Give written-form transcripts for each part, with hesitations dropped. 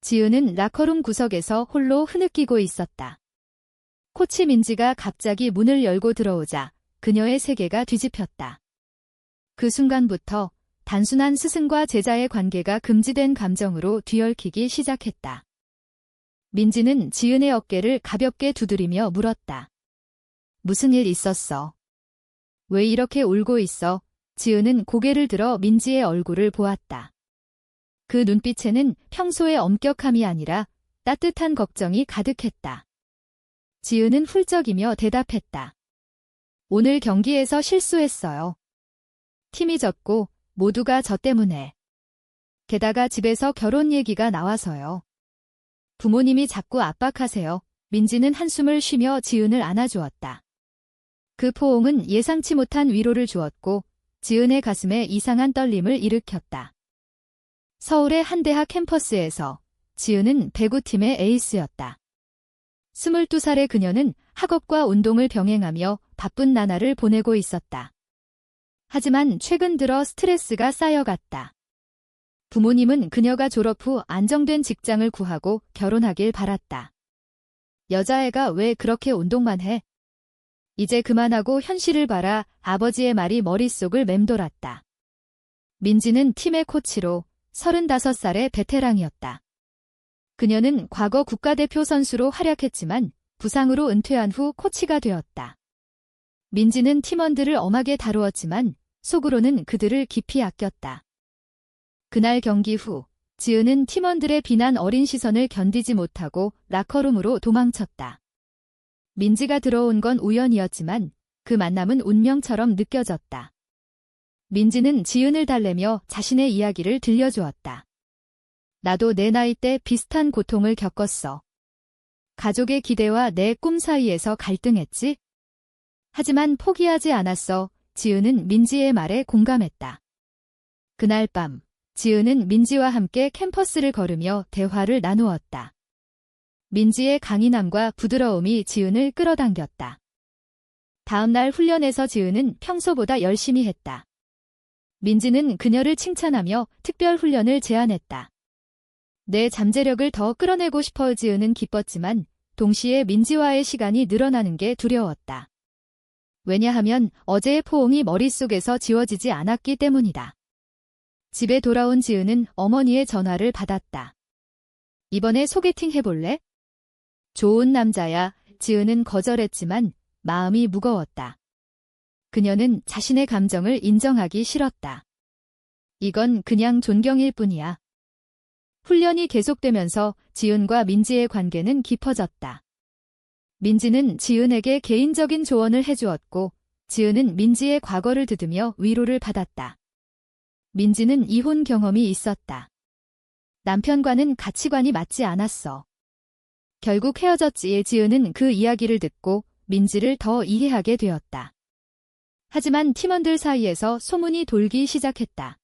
지은은 라커룸 구석에서 홀로 흐느끼고 있었다. 코치 민지가 갑자기 문을 열고 들어오자 그녀의 세계가 뒤집혔다. 그 순간부터 단순한 스승과 제자의 관계가 금지된 감정으로 뒤얽히기 시작했다. 민지는 지은의 어깨를 가볍게 두드리며 물었다. 무슨 일 있었어? 왜 이렇게 울고 있어? 지은은 고개를 들어 민지의 얼굴을 보았다. 그 눈빛에는 평소의 엄격함이 아니라 따뜻한 걱정이 가득했다. 지은은 훌쩍이며 대답했다. 오늘 경기에서 실수했어요. 팀이 졌고 모두가 저 때문에. 게다가 집에서 결혼 얘기가 나와서요. 부모님이 자꾸 압박하세요. 민지는 한숨을 쉬며 지은을 안아주었다. 그 포옹은 예상치 못한 위로를 주었고 지은의 가슴에 이상한 떨림을 일으켰다. 서울의 한 대학 캠퍼스에서 지은은 배구팀의 에이스였다. 22살의 그녀는 학업과 운동을 병행하며 바쁜 나날을 보내고 있었다. 하지만 최근 들어 스트레스가 쌓여갔다. 부모님은 그녀가 졸업 후 안정된 직장을 구하고 결혼하길 바랐다. 여자애가 왜 그렇게 운동만 해? 이제 그만하고 현실을 봐라. 아버지의 말이 머릿속을 맴돌았다. 민지는 팀의 코치로 35살의 베테랑이었다. 그녀는 과거 국가대표 선수로 활약했지만 부상으로 은퇴한 후 코치가 되었다. 민지는 팀원들을 엄하게 다루었지만 속으로는 그들을 깊이 아꼈다. 그날 경기 후 지은은 팀원들의 비난 어린 시선을 견디지 못하고 라커룸으로 도망쳤다. 민지가 들어온 건 우연이었지만 그 만남은 운명처럼 느껴졌다. 민지는 지은을 달래며 자신의 이야기를 들려주었다. 나도 내 나이 때 비슷한 고통을 겪었어. 가족의 기대와 내 꿈 사이에서 갈등했지? 하지만 포기하지 않았어. 지은은 민지의 말에 공감했다. 그날 밤, 지은은 민지와 함께 캠퍼스를 걸으며 대화를 나누었다. 민지의 강인함과 부드러움이 지은을 끌어당겼다. 다음 날 훈련에서 지은은 평소보다 열심히 했다. 민지는 그녀를 칭찬하며 특별 훈련을 제안했다. 내 잠재력을 더 끌어내고 싶어. 지은은 기뻤지만 동시에 민지와의 시간이 늘어나는 게 두려웠다. 왜냐하면 어제의 포옹이 머릿속에서 지워지지 않았기 때문이다. 집에 돌아온 지은은 어머니의 전화를 받았다. 이번에 소개팅 해볼래? 좋은 남자야. 지은은 거절했지만 마음이 무거웠다. 그녀는 자신의 감정을 인정하기 싫었다. 이건 그냥 존경일 뿐이야. 훈련이 계속되면서 지은과 민지의 관계는 깊어졌다. 민지는 지은에게 개인적인 조언을 해주었고 지은은 민지의 과거를 들으며 위로를 받았다. 민지는 이혼 경험이 있었다. 남편과는 가치관이 맞지 않았어. 결국 헤어졌지. 지은은 그 이야기를 듣고 민지를 더 이해하게 되었다. 하지만 팀원들 사이에서 소문이 돌기 시작했다.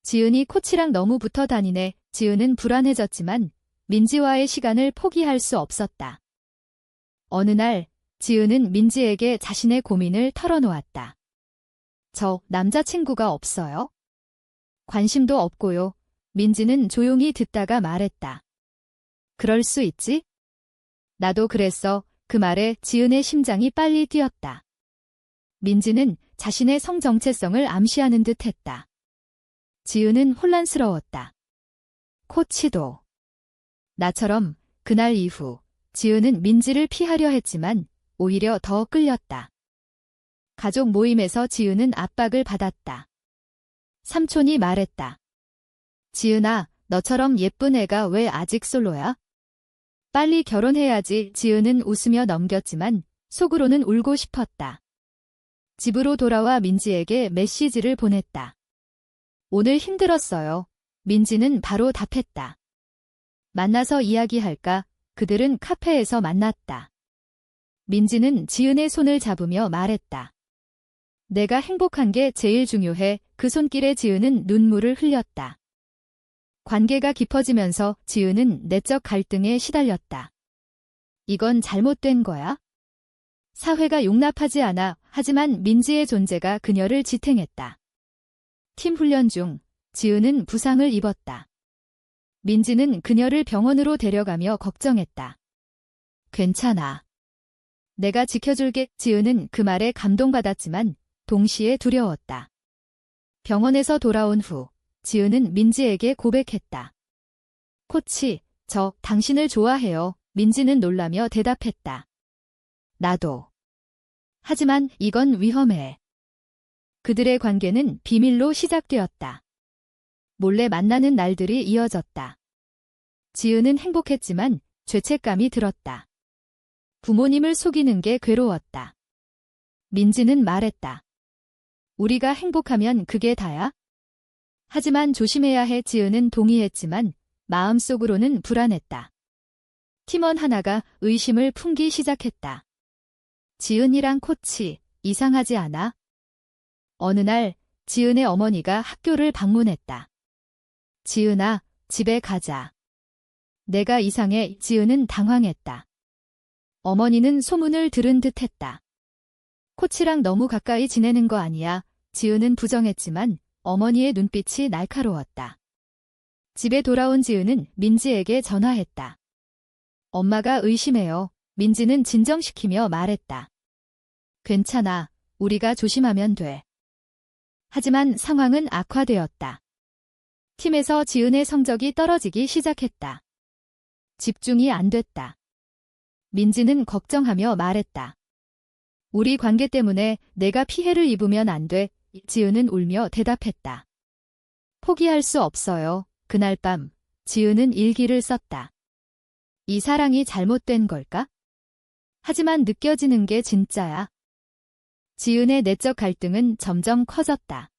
지은이 코치랑 너무 붙어 다니네. 지은은 불안해졌지만 민지와의 시간을 포기할 수 없었다. 어느 날 지은은 민지에게 자신의 고민을 털어놓았다. 저 남자친구가 없어요? 관심도 없고요. 민지는 조용히 듣다가 말했다. 그럴 수 있지? 나도 그랬어. 그 말에 지은의 심장이 빨리 뛰었다. 민지는 자신의 성 정체성을 암시하는 듯 했다. 지은은 혼란스러웠다. 코치도. 나처럼 그날 이후 지은은 민지를 피하려 했지만 오히려 더 끌렸다. 가족 모임에서 지은은 압박을 받았다. 삼촌이 말했다. 지은아, 너처럼 예쁜 애가 왜 아직 솔로야? 빨리 결혼해야지. 지은은 웃으며 넘겼지만 속으로는 울고 싶었다. 집으로 돌아와 민지에게 메시지를 보냈다. 오늘 힘들었어요. 민지는 바로 답했다. 만나서 이야기할까? 그들은 카페에서 만났다. 민지는 지은의 손을 잡으며 말했다. 내가 행복한 게 제일 중요해. 그 손길에 지은은 눈물을 흘렸다. 관계가 깊어지면서 지은은 내적 갈등에 시달렸다. 이건 잘못된 거야? 사회가 용납하지 않아. 하지만 민지의 존재가 그녀를 지탱했다. 팀 훈련 중 지은은 부상을 입었다. 민지는 그녀를 병원으로 데려가며 걱정했다. 괜찮아. 내가 지켜줄게. 지은은 그 말에 감동받았지만 동시에 두려웠다. 병원에서 돌아온 후 지은은 민지에게 고백했다. 코치, 저 당신을 좋아해요. 민지는 놀라며 대답했다. 나도. 하지만 이건 위험해. 그들의 관계는 비밀로 시작되었다. 몰래 만나는 날들이 이어졌다. 지은은 행복했지만 죄책감이 들었다. 부모님을 속이는 게 괴로웠다. 민지는 말했다. 우리가 행복하면 그게 다야? 하지만 조심해야 해. 지은은 동의했지만 마음속으로는 불안했다. 팀원 하나가 의심을 품기 시작했다. 지은이랑 코치, 이상하지 않아? 어느 날 지은의 어머니가 학교를 방문했다. 지은아, 집에 가자. 내가 이상해. 지은은 당황했다. 어머니는 소문을 들은 듯 했다. 코치랑 너무 가까이 지내는 거 아니야? 지은은 부정했지만 어머니의 눈빛이 날카로웠다. 집에 돌아온 지은은 민지에게 전화했다. 엄마가 의심해요. 민지는 진정시키며 말했다. 괜찮아. 우리가 조심하면 돼. 하지만 상황은 악화되었다. 팀에서 지은의 성적이 떨어지기 시작했다. 집중이 안 됐다. 민지는 걱정하며 말했다. 우리 관계 때문에 내가 피해를 입으면 안 돼. 지은은 울며 대답했다. 포기할 수 없어요. 그날 밤 지은은 일기를 썼다. 이 사랑이 잘못된 걸까? 하지만 느껴지는 게 진짜야. 지은의 내적 갈등은 점점 커졌다.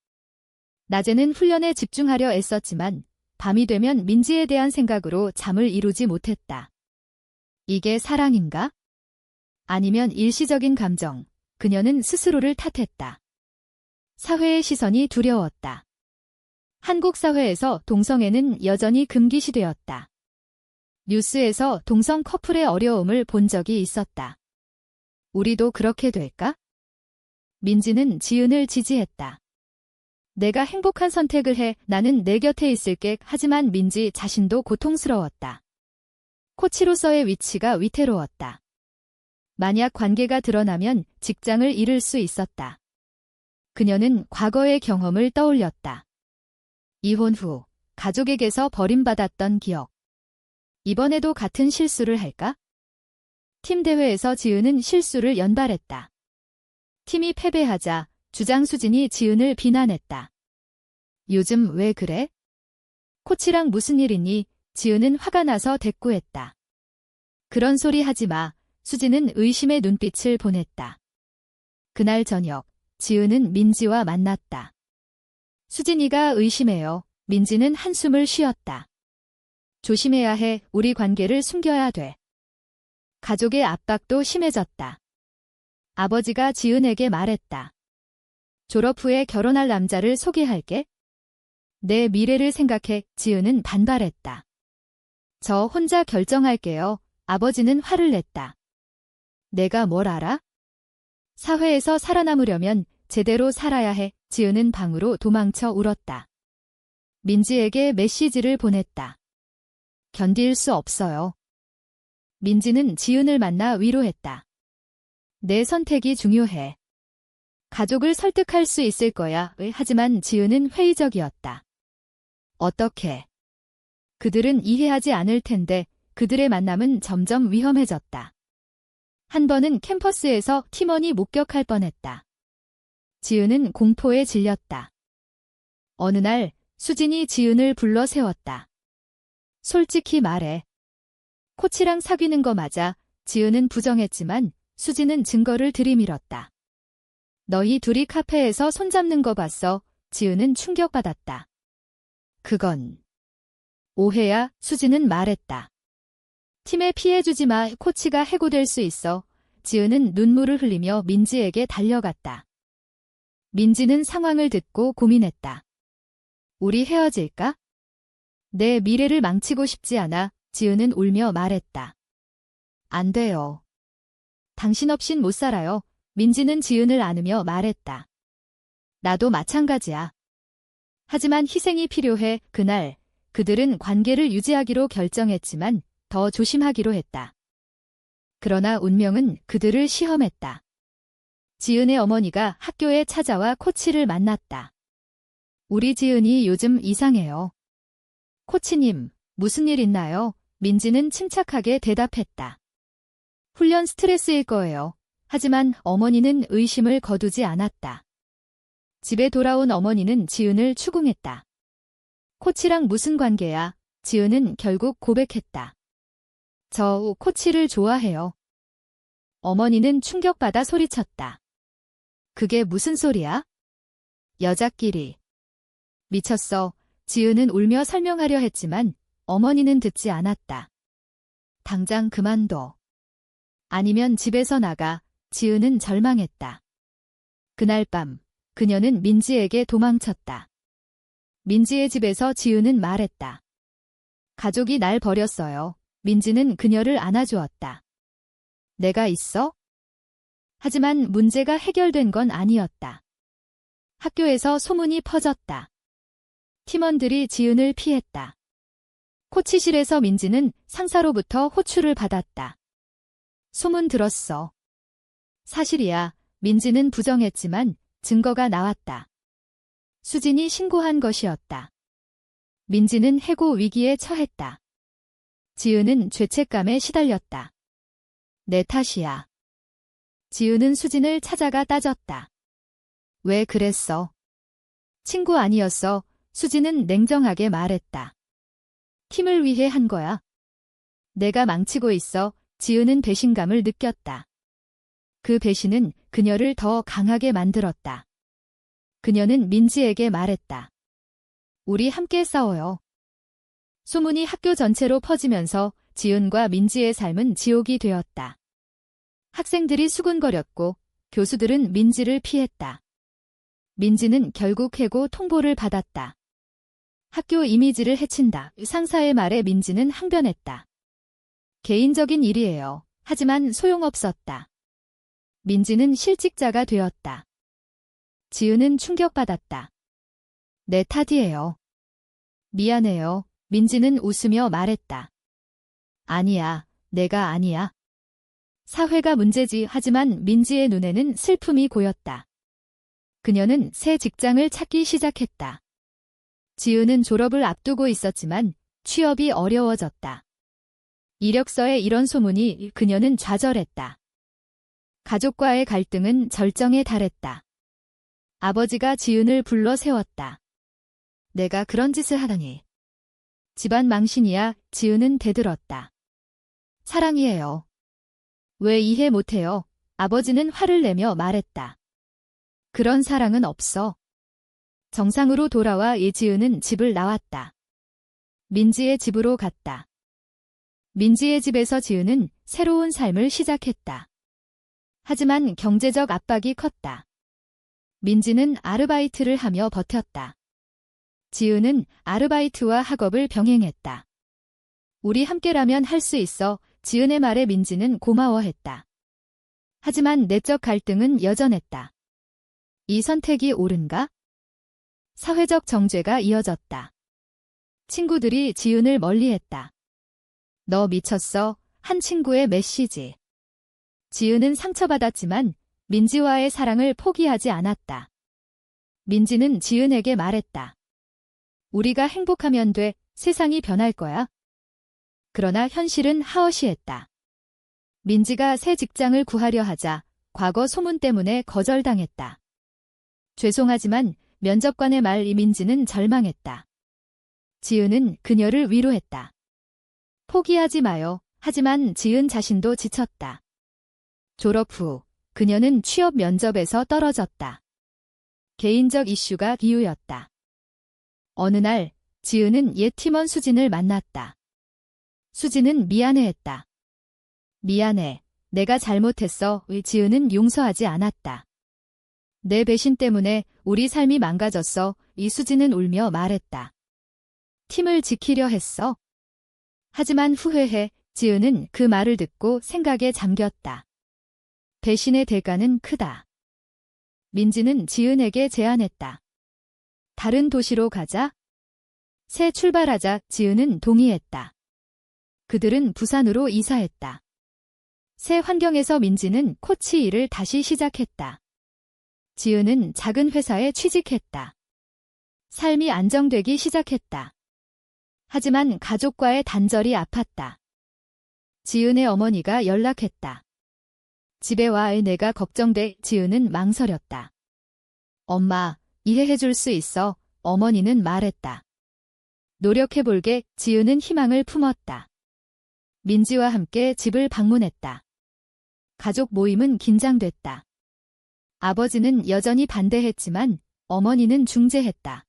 낮에는 훈련에 집중하려 애썼지만 밤이 되면 민지에 대한 생각으로 잠을 이루지 못했다. 이게 사랑인가? 아니면 일시적인 감정, 그녀는 스스로를 탓했다. 사회의 시선이 두려웠다. 한국 사회에서 동성애는 여전히 금기시되었다. 뉴스에서 동성 커플의 어려움을 본 적이 있었다. 우리도 그렇게 될까? 민지는 지은을 지지했다. 내가 행복한 선택을 해. 나는 내 곁에 있을게. 하지만 민지 자신도 고통스러웠다. 코치로서의 위치가 위태로웠다. 만약 관계가 드러나면 직장을 잃을 수 있었다. 그녀는 과거의 경험을 떠올렸다. 이혼 후 가족에게서 버림받았던 기억. 이번에도 같은 실수를 할까? 팀 대회에서 지은은 실수를 연발했다. 팀이 패배하자 주장 수진이 지은을 비난했다. 요즘 왜 그래? 코치랑 무슨 일이니? 지은은 화가 나서 대꾸했다. 그런 소리 하지 마. 수진은 의심의 눈빛을 보냈다. 그날 저녁 지은은 민지와 만났다. 수진이가 의심해요. 민지는 한숨을 쉬었다. 조심해야 해. 우리 관계를 숨겨야 돼. 가족의 압박도 심해졌다. 아버지가 지은에게 말했다. 졸업 후에 결혼할 남자를 소개할게. 내 미래를 생각해. 지은은 반발했다. 저 혼자 결정할게요. 아버지는 화를 냈다. 내가 뭘 알아? 사회에서 살아남으려면 제대로 살아야 해. 지은은 방으로 도망쳐 울었다. 민지에게 메시지를 보냈다. 견딜 수 없어요. 민지는 지은을 만나 위로했다. 내 선택이 중요해. 가족을 설득할 수 있을 거야. 하지만 지은은 회의적이었다. 어떻게? 그들은 이해하지 않을 텐데 그들의 만남은 점점 위험해졌다. 한 번은 캠퍼스에서 팀원이 목격할 뻔했다. 지은은 공포에 질렸다. 어느 날 수진이 지은을 불러 세웠다. 솔직히 말해. 코치랑 사귀는 거 맞아? 지은은 부정했지만 수진은 증거를 들이밀었다. 너희 둘이 카페에서 손잡는 거 봤어? 지은은 충격받았다. 그건 오해야. 수진은 말했다. 팀에 피해주지 마. 코치가 해고될 수 있어. 지은은 눈물을 흘리며 민지에게 달려갔다. 민지는 상황을 듣고 고민했다. 우리 헤어질까? 내 미래를 망치고 싶지 않아. 지은은 울며 말했다. 안 돼요. 당신 없인 못 살아요. 민지는 지은을 안으며 말했다. 나도 마찬가지야. 하지만 희생이 필요해. 그날 그들은 관계를 유지하기로 결정했지만 더 조심하기로 했다. 그러나 운명은 그들을 시험했다. 지은의 어머니가 학교에 찾아와 코치를 만났다. 우리 지은이 요즘 이상해요. 코치님, 무슨 일 있나요? 민지는 침착하게 대답했다. 훈련 스트레스일 거예요. 하지만 어머니는 의심을 거두지 않았다. 집에 돌아온 어머니는 지은을 추궁했다. 코치랑 무슨 관계야? 지은은 결국 고백했다. 저 코치를 좋아해요. 어머니는 충격받아 소리쳤다. 그게 무슨 소리야? 여자끼리. 미쳤어. 지은은 울며 설명하려 했지만 어머니는 듣지 않았다. 당장 그만둬. 아니면 집에서 나가. 지은은 절망했다. 그날 밤 그녀는 민지에게 도망쳤다. 민지의 집에서 지은은 말했다. 가족이 날 버렸어요. 민지는 그녀를 안아주었다. 내가 있어? 하지만 문제가 해결된 건 아니었다. 학교에서 소문이 퍼졌다. 팀원들이 지은을 피했다. 코치실에서 민지는 상사로부터 호출을 받았다. 소문 들었어. 사실이야. 민지는 부정했지만 증거가 나왔다. 수진이 신고한 것이었다. 민지는 해고 위기에 처했다. 지은은 죄책감에 시달렸다. 내 탓이야. 지은은 수진을 찾아가 따졌다. 왜 그랬어? 친구 아니었어. 수진은 냉정하게 말했다. 팀을 위해 한 거야. 내가 망치고 있어. 지은은 배신감을 느꼈다. 그 배신은 그녀를 더 강하게 만들었다. 그녀는 민지에게 말했다. 우리 함께 싸워요. 소문이 학교 전체로 퍼지면서 지은과 민지의 삶은 지옥이 되었다. 학생들이 수군거렸고 교수들은 민지를 피했다. 민지는 결국 해고 통보를 받았다. 학교 이미지를 해친다. 상사의 말에 민지는 항변했다. 개인적인 일이에요. 하지만 소용없었다. 민지는 실직자가 되었다. 지은은 충격받았다. 내 탓이에요. 미안해요. 민지는 웃으며 말했다. 아니야, 내가 아니야. 사회가 문제지. 하지만 민지의 눈에는 슬픔이 고였다. 그녀는 새 직장을 찾기 시작했다. 지은은 졸업을 앞두고 있었지만 취업이 어려워졌다. 이력서에 이런 소문이 그녀는 좌절했다. 가족과의 갈등은 절정에 달했다. 아버지가 지은을 불러 세웠다. 내가 그런 짓을 하다니. 집안 망신이야. 지은은 대들었다. 사랑이에요. 왜 이해 못해요? 아버지는 화를 내며 말했다. 그런 사랑은 없어. 정상으로 돌아와 지은은 집을 나왔다. 민지의 집으로 갔다. 민지의 집에서 지은은 새로운 삶을 시작했다. 하지만 경제적 압박이 컸다. 민지는 아르바이트를 하며 버텼다. 지은은 아르바이트와 학업을 병행했다. 우리 함께라면 할 수 있어. 지은의 말에 민지는 고마워했다. 하지만 내적 갈등은 여전했다. 이 선택이 옳은가? 사회적 정죄가 이어졌다. 친구들이 지은을 멀리했다. 너 미쳤어? 한 친구의 메시지. 지은은 상처받았지만 민지와의 사랑을 포기하지 않았다. 민지는 지은에게 말했다. 우리가 행복하면 돼. 세상이 변할 거야. 그러나 현실은 하어시했다. 민지가 새 직장을 구하려 하자 과거 소문 때문에 거절당했다. 죄송하지만 면접관의 말 민지는 절망했다. 지은은 그녀를 위로했다. 포기하지 마요. 하지만 지은 자신도 지쳤다. 졸업 후 그녀는 취업 면접에서 떨어졌다. 개인적 이슈가 이유였다. 어느 날 지은은 옛 팀원 수진을 만났다. 수진은 미안해했다. 미안해. 내가 잘못했어. 지은은 용서하지 않았다. 내 배신 때문에 우리 삶이 망가졌어. 이수진은 울며 말했다. 팀을 지키려 했어. 하지만 후회해. 지은은 그 말을 듣고 생각에 잠겼다. 배신의 대가는 크다. 민지는 지은에게 제안했다. 다른 도시로 가자. 새 출발하자 지은은 동의했다. 그들은 부산으로 이사했다. 새 환경에서 민지는 코치 일을 다시 시작했다. 지은은 작은 회사에 취직했다. 삶이 안정되기 시작했다. 하지만 가족과의 단절이 아팠다. 지은의 어머니가 연락했다. 집에 와 내가 걱정돼. 지은은 망설였다. 엄마, 이해해줄 수 있어. 어머니는 말했다. 노력해볼게. 지은은 희망을 품었다. 민지와 함께 집을 방문했다. 가족 모임은 긴장됐다. 아버지는 여전히 반대했지만 어머니는 중재했다.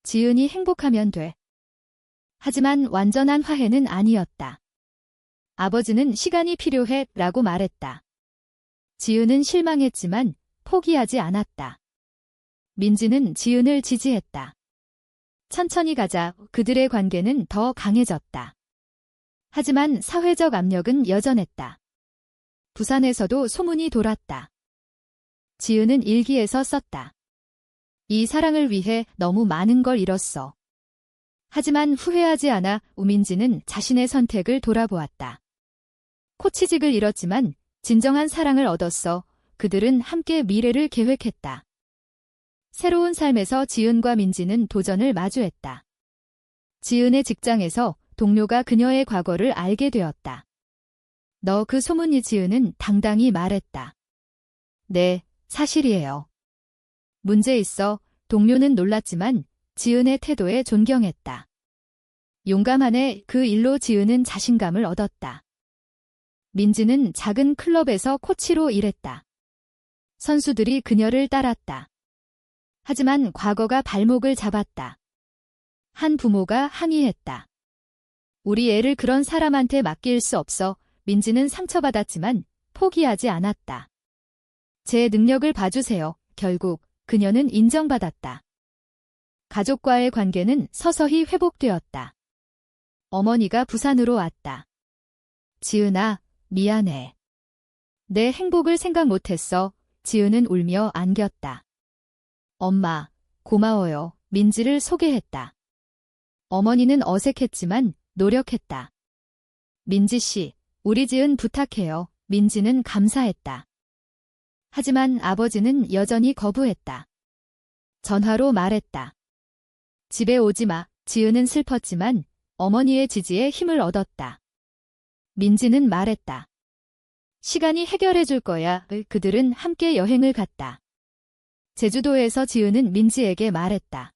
지은이 행복하면 돼. 하지만 완전한 화해는 아니었다. 아버지는 시간이 필요해 라고 말했다. 지은은 실망했지만 포기하지 않았다. 민지는 지은을 지지했다. 천천히 가자. 그들의 관계는 더 강해졌다. 하지만 사회적 압력은 여전했다. 부산에서도 소문이 돌았다. 지은은 일기에서 썼다. 이 사랑을 위해 너무 많은 걸 잃었어. 하지만 후회하지 않아. 우민지는 자신의 선택을 돌아보았다. 코치직을 잃었지만 진정한 사랑을 얻었어. 그들은 함께 미래를 계획했다. 새로운 삶에서 지은과 민지는 도전을 마주했다. 지은의 직장에서 동료가 그녀의 과거를 알게 되었다. 너 그 소문이? 지은은 당당히 말했다. 네, 사실이에요. 문제 있어. 동료는 놀랐지만 지은의 태도에 존경했다. 용감하네. 그 일로 지은은 자신감을 얻었다. 민지는 작은 클럽에서 코치로 일했다. 선수들이 그녀를 따랐다. 하지만 과거가 발목을 잡았다. 한 부모가 항의했다. 우리 애를 그런 사람한테 맡길 수 없어. 민지는 상처받았지만 포기하지 않았다. 제 능력을 봐주세요. 결국 그녀는 인정받았다. 가족과의 관계는 서서히 회복되었다. 어머니가 부산으로 왔다. 지은아, 미안해. 내 행복을 생각 못했어. 지은은 울며 안겼다. 엄마, 고마워요. 민지를 소개했다. 어머니는 어색했지만 노력했다. 민지 씨, 우리 지은 부탁해요. 민지는 감사했다. 하지만 아버지는 여전히 거부했다. 전화로 말했다. 집에 오지 마. 지은은 슬펐지만 어머니의 지지에 힘을 얻었다. 민지는 말했다. 시간이 해결해 줄 거야. 그들은 함께 여행을 갔다. 제주도에서 지은은 민지에게 말했다.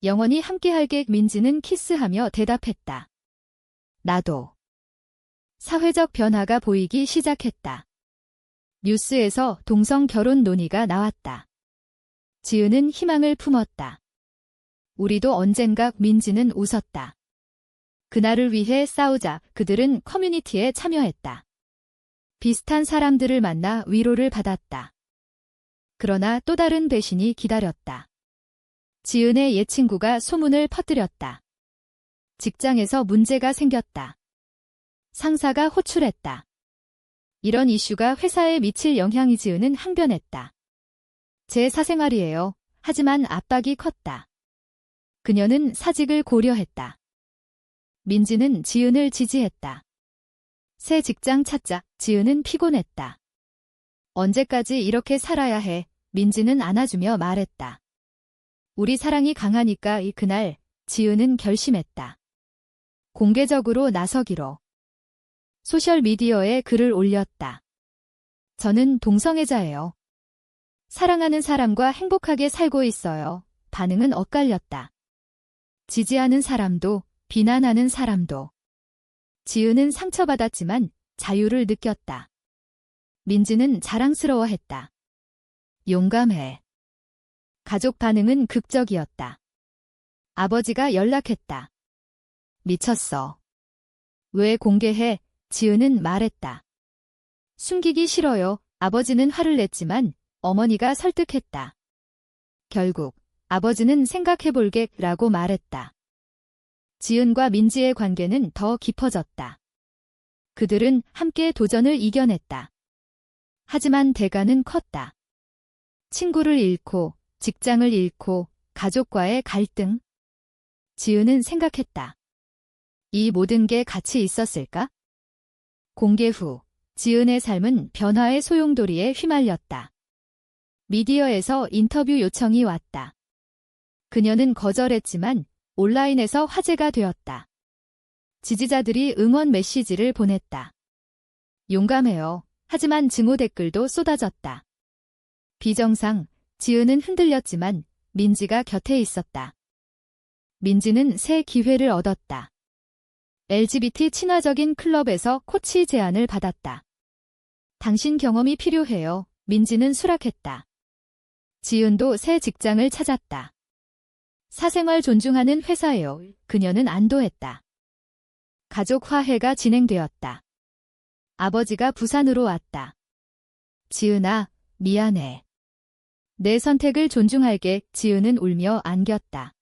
영원히 함께할게. 민지는 키스하며 대답했다. 나도. 사회적 변화가 보이기 시작했다. 뉴스에서 동성 결혼 논의가 나왔다. 지은은 희망을 품었다. 우리도 언젠가. 민지는 웃었다. 그날을 위해 싸우자. 그들은 커뮤니티에 참여했다. 비슷한 사람들을 만나 위로를 받았다. 그러나 또 다른 배신이 기다렸다. 지은의 옛 친구가 소문을 퍼뜨렸다. 직장에서 문제가 생겼다. 상사가 호출했다. 이런 이슈가 회사에 미칠 영향이. 지은은 항변했다. 제 사생활이에요. 하지만 압박이 컸다. 그녀는 사직을 고려했다. 민지는 지은을 지지했다. 새 직장 찾자. 지은은 피곤했다. 언제까지 이렇게 살아야 해. 민지는 안아주며 말했다. 우리 사랑이 강하니까. 그날 지은은 결심했다. 공개적으로 나서기로. 소셜미디어에 글을 올렸다. 저는 동성애자예요. 사랑하는 사람과 행복하게 살고 있어요. 반응은 엇갈렸다. 지지하는 사람도 비난하는 사람도. 지은은 상처받았지만 자유를 느꼈다. 민지는 자랑스러워했다. 용감해. 가족 반응은 극적이었다. 아버지가 연락했다. 미쳤어. 왜 공개해? 지은은 말했다. 숨기기 싫어요. 아버지는 화를 냈지만 어머니가 설득했다. 결국 아버지는 생각해볼게 라고 말했다. 지은과 민지의 관계는 더 깊어졌다. 그들은 함께 도전을 이겨냈다. 하지만 대가는 컸다. 친구를 잃고, 직장을 잃고, 가족과의 갈등. 지은은 생각했다. 이 모든 게 가치 있었을까? 공개 후, 지은의 삶은 변화의 소용돌이에 휘말렸다. 미디어에서 인터뷰 요청이 왔다. 그녀는 거절했지만 온라인에서 화제가 되었다. 지지자들이 응원 메시지를 보냈다. 용감해요. 하지만 증오 댓글도 쏟아졌다. 비정상, 지은은 흔들렸지만 민지가 곁에 있었다. 민지는 새 기회를 얻었다. LGBT 친화적인 클럽에서 코치 제안을 받았다. 당신 경험이 필요해요. 민지는 수락했다. 지은도 새 직장을 찾았다. 사생활 존중하는 회사예요. 그녀는 안도했다. 가족 화해가 진행되었다. 아버지가 부산으로 왔다. 지은아, 미안해. 내 선택을 존중할게. 지은은 울며 안겼다.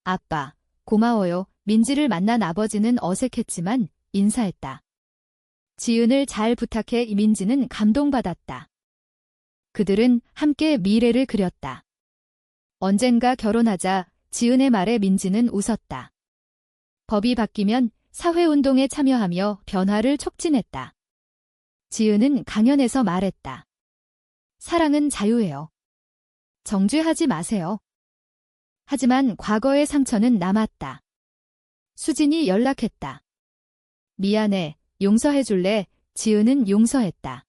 아빠, 고마워요. 민지를 만난 아버지는 어색했지만 인사했다. 지은을 잘 부탁해. 민지는 감동받았다. 그들은 함께 미래를 그렸다. 언젠가 결혼하자. 지은의 말에 민지는 웃었다. 법이 바뀌면 사회운동에 참여하며 변화를 촉진했다. 지은은 강연에서 말했다. 사랑은 자유예요. 정죄하지 마세요. 하지만 과거의 상처는 남았다. 수진이 연락했다. 미안해, 용서해줄래? 지은은 용서했다.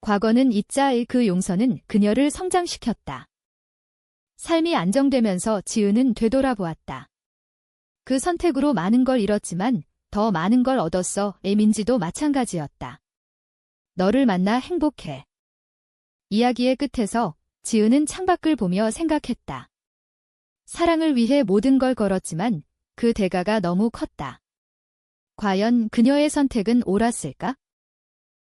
과거는 잊자. 그 용서는 그녀를 성장시켰다. 삶이 안정되면서 지은은 되돌아보았다. 그 선택으로 많은 걸 잃었지만 더 많은 걸 얻었어. 민지도 마찬가지였다. 너를 만나 행복해. 이야기의 끝에서 지은은 창밖을 보며 생각했다. 사랑을 위해 모든 걸 걸었지만 그 대가가 너무 컸다. 과연 그녀의 선택은 옳았을까?